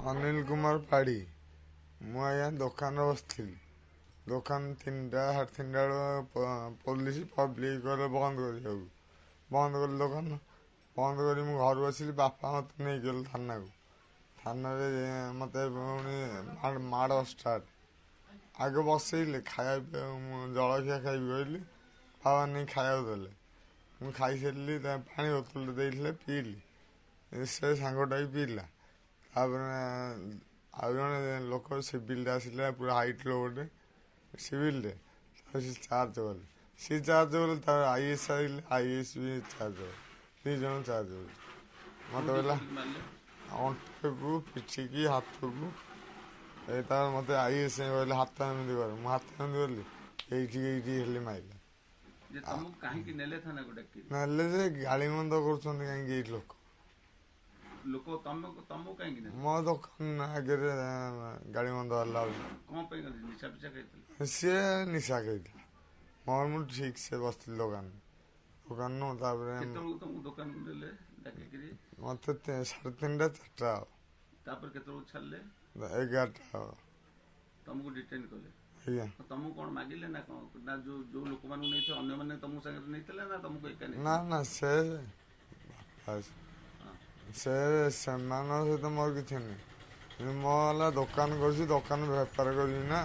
अनिल कुमार पाड़ी मु आज्ञा दुकान बसती दुकान 3टा 3:30 पुलिस पब्लिक बंद कर दुकान बंद कर घर बसिली बापा मत नहीं गल थाना को थाना मत माड़ स्टार्ट आगे बसैले खाया जलखिया खाइबी कहली बाबा नहीं खाया देले मुझे खाई सारे पा बोतल दे पीली से सांगटा भी पीला आउ जड़े लोक सिविल आसला पूरा हाइट लो गोटे सिविल चार्ज गले सी चार्ज गले आईएस आइले आईएस भी चार्ज दी जन चार्ज गले मत अंट को पिछिकी हाथ को मत आईएस कहले हाथ एमती कर हाथ एमती कली ये माइला ना गाड़ी मंद कर लोक लोक तुमको कहीं मो दुकान आगे गाड़ी मंद सी निशा कही मोर मुझे ठीक से बस दुकान दुकान दुकान मत 3:30 4टा 11टा तुमको डिटेन कले तुमको कौन मागिले ना ना जो लोक मानू नहीं अन्य माने तुमको संगे नहीं ना तुमको एका नहीं ना ना से सहित मोर कि मोला दुकान कर दुकान बेपार करी ना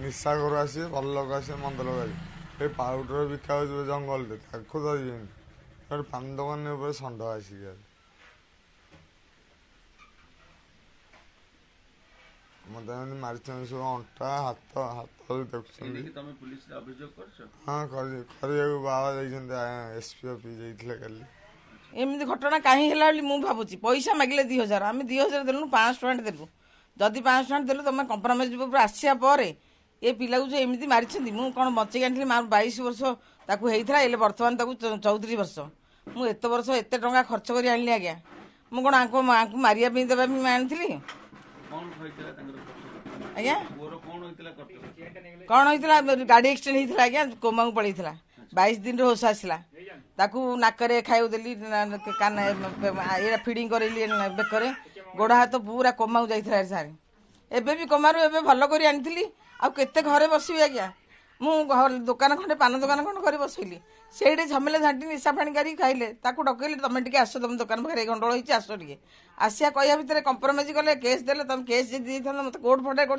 निशा घर आस भल लोक आस मंद लोक आस पाउडर बिका जंगल धरबे पान दुकान षंढ आसिक मत मारी सब अंटा हाथ हाथ देख हाँ बाबा एसपी ऑफिस जाइए कल एमती घटना कहीं है भावुँ पैसा मागिले 2000 आम 2000 देलु 500 टଙ୍କା देलु जदि 500 टଙ୍କା देलु तुम कंप्रोमाइज पर आसापर ये पिला को जो एमती मारी मुझे कौन बचे आनी मार 22 वर्ष ताकू होता है बर्तमान 34 वर्ष मुझे एत वर्ष एत टଙ୍କା खर्च कर आनी आज्ञा मुझे कौन आंको मारिया देवाई आनी आज्ञा कौन होता गाड़ी एक्सीडेंट होता आज्ञा कोमा को पड़ता 22 दिन होश आसला ताकू नाकरे खाऊ देली कान ये फिडिंग करेली बेकरे गोड़ हाथ पूरा कोमा को जाइए सारे एबे भी कोमारू एबे भल कर आनी आते घरे बसबी आज्ञा मु दुकान खंडे पान दुकान खंड कर बसैली से झमेला झांटी निशा पानी कर खाइले डकैली तुम टे आस तुम दुकान पाखे गंडल होती आस टे आसिया कह भितर कंप्रोमाइज कले केस देले तुम केस जी मत कोर्ट फटा कर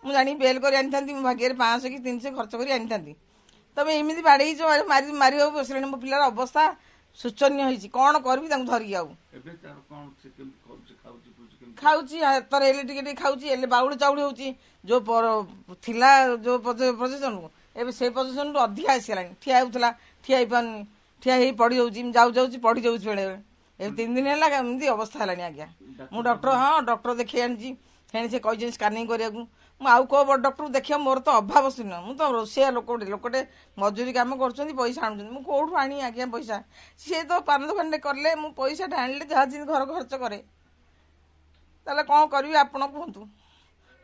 मुझे जानी बेल कर आनी था भाग्य 500 कि 300 खर्च कर आनी था तुम एमती बाड़े मारी मार बसले मो पिलार अवस्था शोचनीय होती कौन करी धरिकी आउ खाऊँ हाथ खाऊँ बाउल चाउल हो जो थिला जो पोजिशन को एबे से पोजिशन रू अधिक आसला ठिया होता ठिया पानी ठिया पड़ जाऊँ पड़ जाऊँ बेले बेले 3 दिन है एमती अवस्था है आज्ञा मु डॉक्टर हाँ डॉक्टर देखी आनी से कही स्कानिंग कराया आउ कौ बड़ डॉक्टर देखिए मोर तो अभाव शून्य मुझे तो रोषिया लोकटे मजूरी कम कर पैसा आणुच्च कौटू आनी आज्ञा पैसा सी तो पान दुकान कले मु पैसा आनिले जहाँ घर खर्च करे ताले कौन करी आपण कहतु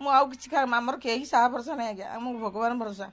मुझे आउ कि आमर कहीं साहा भरोसा नहीं आज्ञा आम भगवान भरोसा।